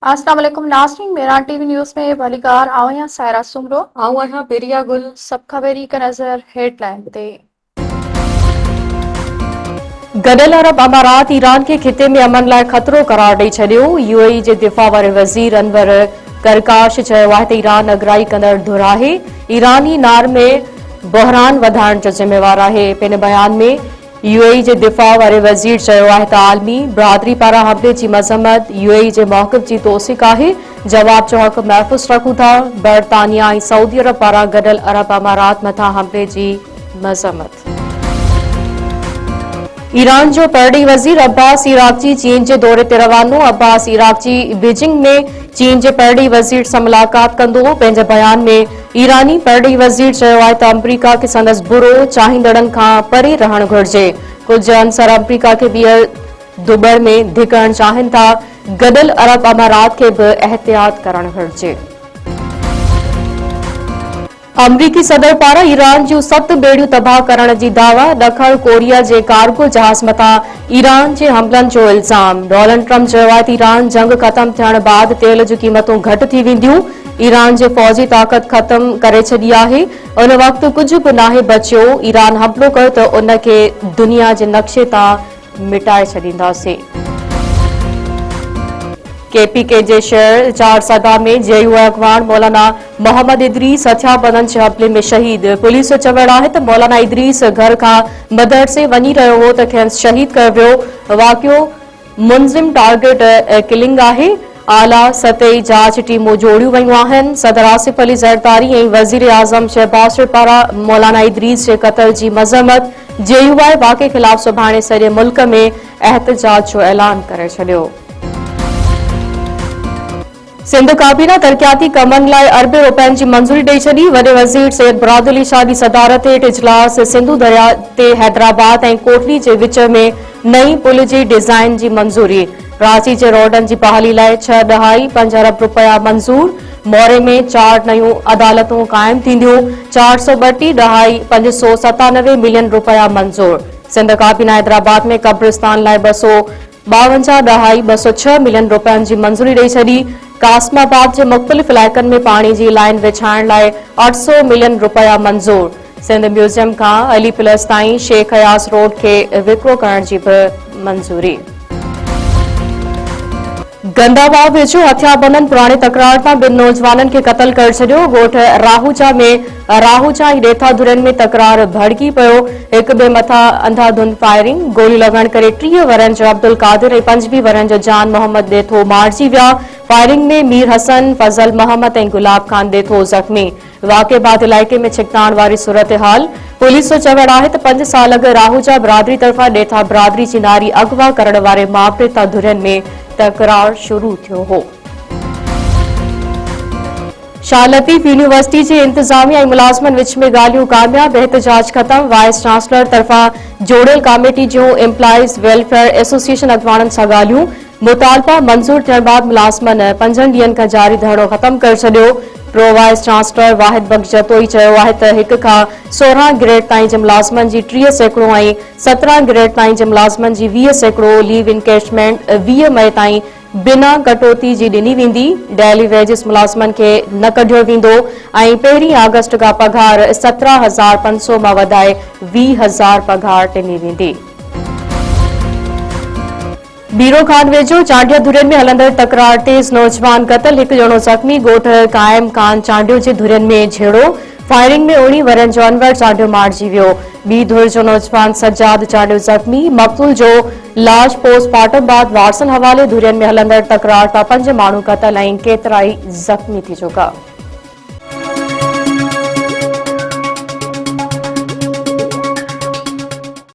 अस्सलाम वालेकुम नाज़रीन, मेरा टीवी न्यूज़ में वलीगार आओ या सायरा सुमरो आओ यहाँ बेरिया गुल सब खबरी का नजर हेडलाइन ते गॾियल अरब अमारात ईरान खे खिते में अमन लाइ ख़तरो करार ॾेई छॾियो। यूएई जे दिफ़ा वारे वज़ीर अनवर करकाश चयो आहे त ईरान अगराई कंदड़ धुर आहे, ईरानी नार में बहरान वधाइण जो ज़िम्मेवार आहे। पिण बयान में यूएई जे दिफ़ा वारे वज़ीर चयो आहे त आलमी बिरादरी पारां हमले जी मज़म्मत यूएई जे मौक़िफ़ जी तौसीक़ आहे। जवाब जो हक़ महफ़ूज़ रखूं था। बरतानिया ऐं सऊदी अरब पारां गॾियल अरब अमारात मथां हमले जी मज़म्मत। ईरान जो परॾेही वज़ीर अब्बास इराक़ची चीन जे दौरे ते रवानो। अब्बास इराक़ची बीजिंग में चीन जे परॾेही वज़ीर सां मुलाक़ात कंदो। पंहिंजे बयान में ईरानी परॾेही वज़ीर चयो आहे त अमरीका खे संदसि बुरो चाहींदड़नि खां परे रहणु घुर्जे। कुझु अंसर अमरीका खे ॿीहर दुबड़ में धिकणु चाहिनि था। गॾियल अरब अमारात खे बि एहतियात करणु घुर्जे। अमरीकी सदर पारां ईरान जूं 7 ॿेड़ियूं तबाह करण जी दावा। ॾखण कोरिया जे कार्गो जहाज़ मथां ईरान जे हमलनि जो इल्ज़ाम। डोनाल्ड ट्रंप चयो आहे त ईरान जंग ख़त्म थियण बाद तेल जूं क़ीमतूं घटि थी वेंदियूं। ईरान जे फ़ौजी ताक़त ख़त्म करे छॾी आहे। उन वक़्तु कुझु बि नाहे बचियो। ईरान हमलो कयो त उन खे दुनिया जे नक्शे तां मिटाए छॾींदासीं। केपीके जे शहर चारसदा में जेयू अॻवान मौलाना मोहम्मद इदरीस हथियारबंदनि जे हमले में शहीद। पुलिस जो चवणु आहे त मौलाना इदरीस घर खां मदरसे वञी रहियो हो त खेसि शहीद कयो वियो। वाक़ियो मुनज़िम टारगेट किलिंग आहे। आला सतही जांच टीमूं जोड़ियूं वयूं आहिनि। सदर आसिफ अली ज़रदारी ऐं वज़ीर आज़म शहबाज शरीफ़ पारां मौलाना इदरीस जे क़त्ल जी मज़म्मत। जेयूआई वाक़े ख़िलाफ़ सुभाणे सॼे मुल्क में एहतिजाज जो ऐलान करे छॾियो। सिंध काबीना तरक़ियाती कमनि लाइ अरबे रुपयनि जी मंज़ूरी ॾेई छॾी। वॾे वज़ीर सैयद मुराद अली शाह जी सदारत हेठि इजलास। सिंधु दरिया ते हैदराबाद ऐं कोटली जे विच में नई पुल जी डिज़ाइन जी मंज़ूरी। रांची जे रोडनि जी बहाली लाइ 6.5 अरब रुपया मंज़ूर। मोरे में 4 नयूं अदालतूं क़ाइमु थींदियूं। 432.597 मिलियन रुपया मंज़ूर। सिंध काबीना हैदराबाद में कब्रिस्तान लाइ 252.206 मिलियन रुपयनि जी मंज़ूरी ॾेई छॾी। कासमाबाद जे मुख़्तलिफ़ इलाइक़नि में पाणी जी लाइन विछाइण लाइ 800 मिलियन रुपया मंज़ूर। सिंध म्यूज़ियम खां अली प्लस ताईं शेख हयास रोड खे विकिरो करण जी बि मंज़ूरी। गंदाबाव वेझो हथियारबंदनि पुराणे तकरार तां 2 नौजवाननि खे क़त्ल करे छॾियो। ॻोठ राहूजा में राहूजा ऐं ॾेथा धुरनि में तकरार भड़की पियो। हिक ॿिए मथां अंधाधुंध फायरिंग। गोली लॻण करे 30 वरनि जो अब्दुल कादिर ऐं 25 वरनि जो जान मोहम्मद ॾेथो मारिजी विया। फायरिंग में मीर हसन, फज़ल मोहम्मद ऐं गुलाब खान ॾेथो ज़ख़्मी। वाक़े बाद इलाइक़े में छिकताण वारी सूरत हाल। पुलिस जो चवणु आहे त 5 साल अॻु राहूजा बिरादरी तरफ़ां ॾेथा बिरादरी जी नारी अगवा करण वारे मापरेता धुरनि में तकरार शुरू थियो हो। शाह लतीफ़ यूनिवर्सिटी जे इंतज़ामिया ऐं मुलाज़िमनि विच में ॻाल्हियूं कामयाब। एहतिजाज ख़त्म। वाइस चांसलर तरफ़ां जोड़ियल कमेटी जूं एम्प्लॉइज़ वेलफेयर एसोसिएशन अॻवाननि सां ॻाल्हियूं। मुतालबा मंज़ूर थियण बाद मुलाज़िमनि 5 ॾींहनि खां जारी धरणो ख़त्म करे छॾियो। प्रो वाइस चांसलर वाहिद बख्श जतोई चयो आहे त 1 खां 16 ग्रेड ताईं जे मुलाज़िमनि जी 30% ऐं 17 ग्रेड ताईं जे मुलाज़िमनि जी 20% लीव इनकेशमेंट 20 मई ताईं बिना कटौती जी ॾिनी वेंदी। डेली वेजिस मुलाज़िमनि खे न कढियो वेंदो ऐं 1 अगस्त खां पघार 17,500 मां वधाए 20,000 पघार ॾिनी वेंदी। बीरो खान वेझो चांडिया धुरियुनि में हलंदड़ तकरार तेज़ नौजवान क़त्ल। 1 ॼणो ज़ख़्मी। ॻोठ काइम खान चांडियो जे धुरियुनि में झेड़ो। फायरिंग में 19 वरनि जो अनवर चांडियो मारिजी वियो। ॿी धुर जो नौजवान सजाद चांडियो ज़ख़्मी। मक़तूल जो लाश पोस्टमार्टम बाद वारसन हवाले। धुरियुनि में हलंदड़ तकरार तां 5 माण्हू क़त्ल ऐं केतिरा ई ज़ख़्मी थी चुका।